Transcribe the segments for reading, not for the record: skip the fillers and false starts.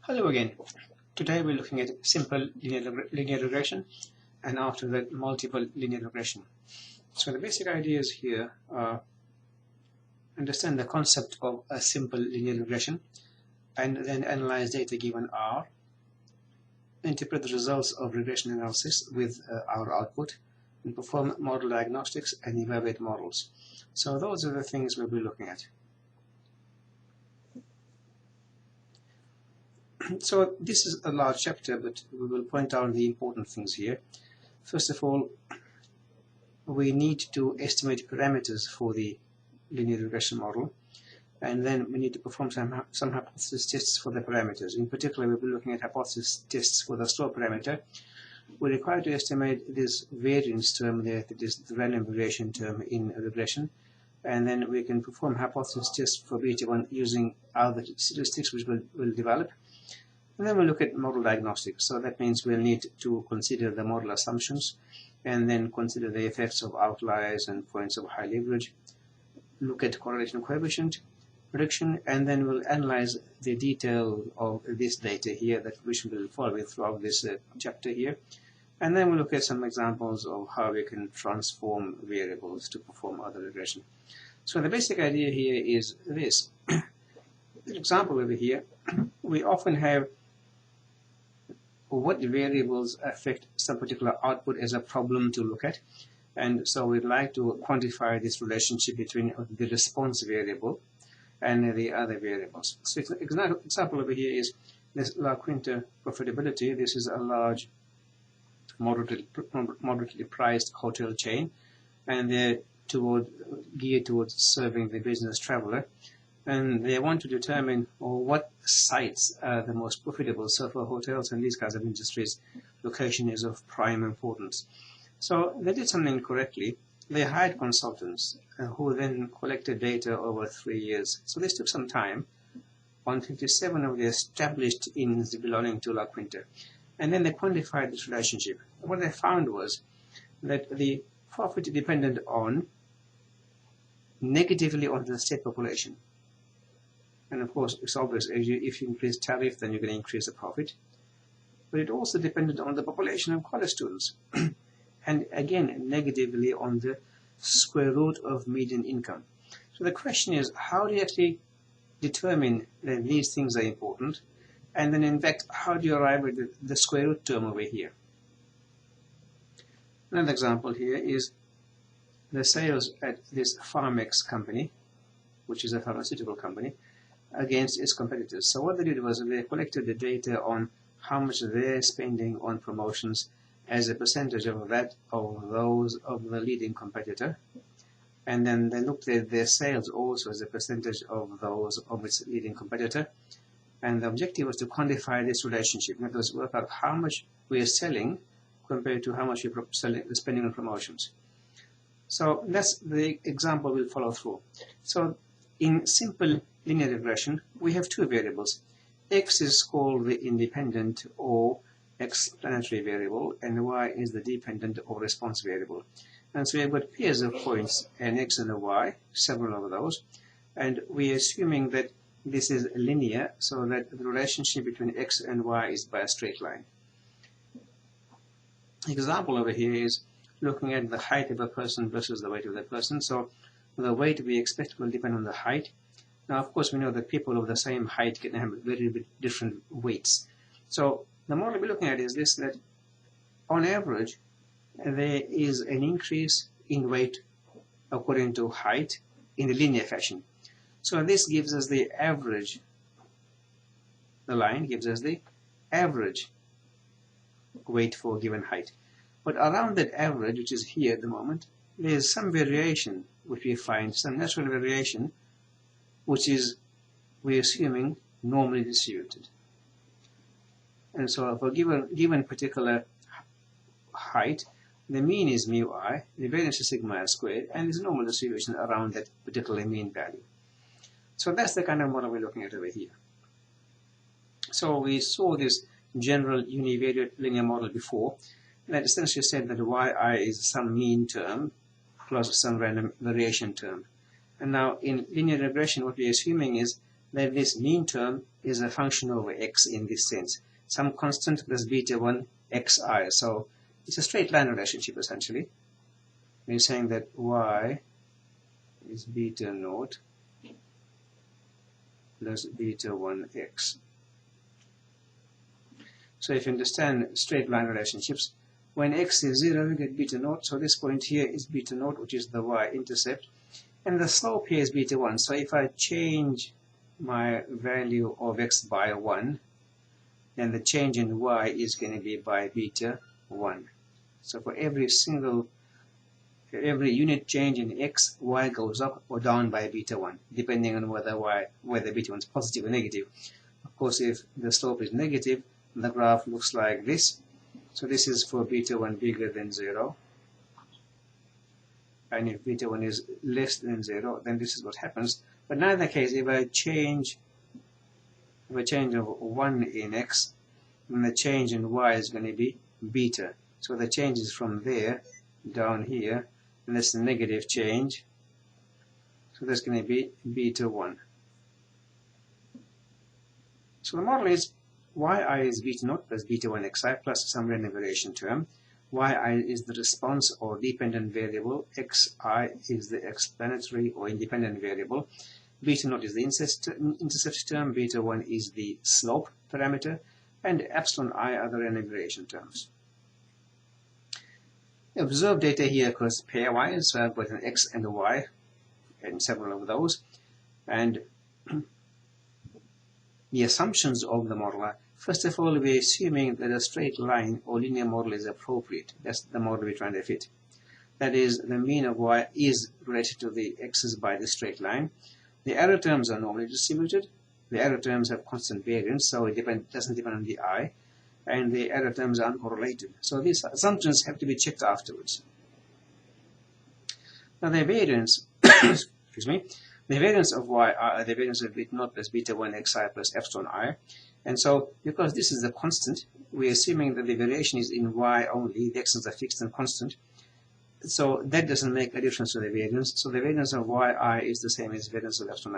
Hello again. Today we're looking at simple linear regression and after that multiple linear regression. So the basic ideas here are understand the concept of a simple linear regression and then analyze data given R, interpret the results of regression analysis with our output, and perform model diagnostics and evaluate models. So those are the things we'll be looking at. So this is a large chapter, but we will point out the important things here. First of all, we need to estimate parameters for the linear regression model, and then we need to perform some hypothesis tests for the parameters. In particular, we'll be looking at hypothesis tests for the slope parameter. We're required to estimate this variance term there, that is the random variation term in regression, and then we can perform hypothesis tests for beta 1 using other statistics which we'll develop. And then we'll look at model diagnostics. So that means we'll need to consider the model assumptions and then consider the effects of outliers and points of high leverage, look at correlation coefficient, prediction, and then we'll analyze the detail of this data here that we will follow throughout this chapter here. And then we'll look at some examples of how we can transform variables to perform other regression. So the basic idea here is this. An example over here, we often have what variables affect some particular output as a problem to look at, and so we'd like to quantify this relationship between the response variable and the other variables. So an example over here is this La Quinta profitability. This is a large moderately priced hotel chain, and they're geared towards serving the business traveler. And they want to determine what sites are the most profitable. So for hotels and these kinds of industries, location is of prime importance. So they did something correctly. They hired consultants who then collected data over 3 years. So this took some time on 57 of the established inns belonging to La Quinta. And then they quantified this relationship. What they found was that the profit depended negatively on the state population. And of course, it's obvious, if you increase tariff, then you're going to increase the profit. But it also depended on the population of college students. And again, negatively on the square root of median income. So the question is, how do you actually determine that these things are important? And then in fact, how do you arrive at the square root term over here? Another example here is the sales at this Pharmex company, which is a pharmaceutical company, against its competitors. So what they did was they collected the data on how much they're spending on promotions as a percentage of those of the leading competitor, and then they looked at their sales also as a percentage of those of its leading competitor, and the objective was to quantify this relationship. In other words, work out how much we are selling compared to how much we're spending on promotions. So that's the example we'll follow through. So in simple linear regression, we have two variables. X is called the independent or explanatory variable, and Y is the dependent or response variable. And so we've got pairs of points, an X and a Y, several of those, and we're assuming that this is linear, so that the relationship between X and Y is by a straight line. Example over here is looking at the height of a person versus the weight of that person. So the weight we expect will depend on the height. Now, of course, we know that people of the same height can have very different weights. So the model we're looking at is this, that on average, there is an increase in weight according to height in a linear fashion. So this gives us the average. The line gives us the average weight for a given height. But around that average, which is here at the moment, there is some variation which we find, some natural variation, which is, we're assuming, normally distributed. And so for a given particular height, the mean is mu I, the variance is sigma I squared, and there's normal distribution around that particular mean value. So that's the kind of model we're looking at over here. So we saw this general univariate linear model before, that essentially said that yi is some mean term plus some random variation term. And now in linear regression, what we're assuming is that this mean term is a function over x in this sense. Some constant plus beta 1 xi. So it's a straight line relationship essentially. We're saying that y is beta naught plus beta 1x. So if you understand straight line relationships, when x is 0, you get beta naught. So this point here is beta naught, which is the y-intercept. And the slope here is beta 1. So if I change my value of x by 1, then the change in y is going to be by beta 1. So for every unit change in x, y goes up or down by beta 1, depending on whether beta 1 is positive or negative. Of course, if the slope is negative, the graph looks like this. So this is for beta 1 bigger than 0. And if beta 1 is less than 0, then this is what happens. But in either case, if I change of 1 in x, then the change in y is going to be beta. So the change is from there down here, and that's the negative change. So that's going to be beta 1. So the model is yi is beta naught plus beta 1 xi plus some random variation term. Yi is the response or dependent variable. Xi is the explanatory or independent variable. Beta naught is the intercept term. Beta 1 is the slope parameter. And epsilon I are the random variation terms. The observed data here occurs pairwise. So I've got an x and a y and several of those. And the assumptions of the model are, first of all, we're assuming that a straight line or linear model is appropriate. That's the model we're trying to fit. That is, the mean of y is related to the x's by the straight line. The error terms are normally distributed. The error terms have constant variance, so it doesn't depend on the I. And the error terms are uncorrelated. So these assumptions have to be checked afterwards. Now the variance, excuse me, the variance of y are the variance of beta naught plus beta 1 xi plus epsilon I. And so, because this is a constant, we're assuming that the variation is in y only. The x's are fixed and constant. So that doesn't make a difference to the variance. So the variance of yi is the same as variance of epsilon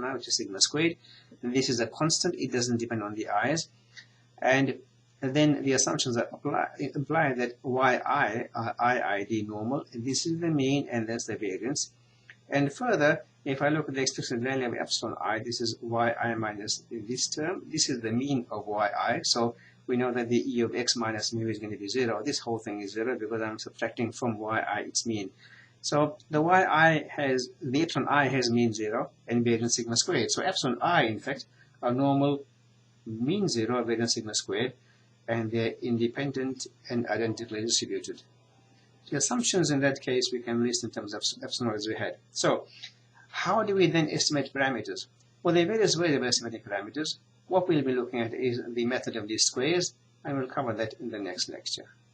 I, which is sigma squared. And this is a constant. It doesn't depend on the i's. And then the assumptions imply that yi are IID normal. And this is the mean, and that's the variance. And further, if I look at the expected value of epsilon I, this is yi minus this term. This is the mean of yi. So we know that the E of x minus mu is going to be 0. This whole thing is 0 because I'm subtracting from yi its mean. So the epsilon I has mean 0 and variance sigma squared. So epsilon I, in fact, are normal mean 0, variance sigma squared, and they're independent and identically distributed. The assumptions in that case we can list in terms of epsilon as we had. So how do we then estimate parameters? Well, there are various ways of estimating parameters. What we'll be looking at is the method of least squares, and we'll cover that in the next lecture.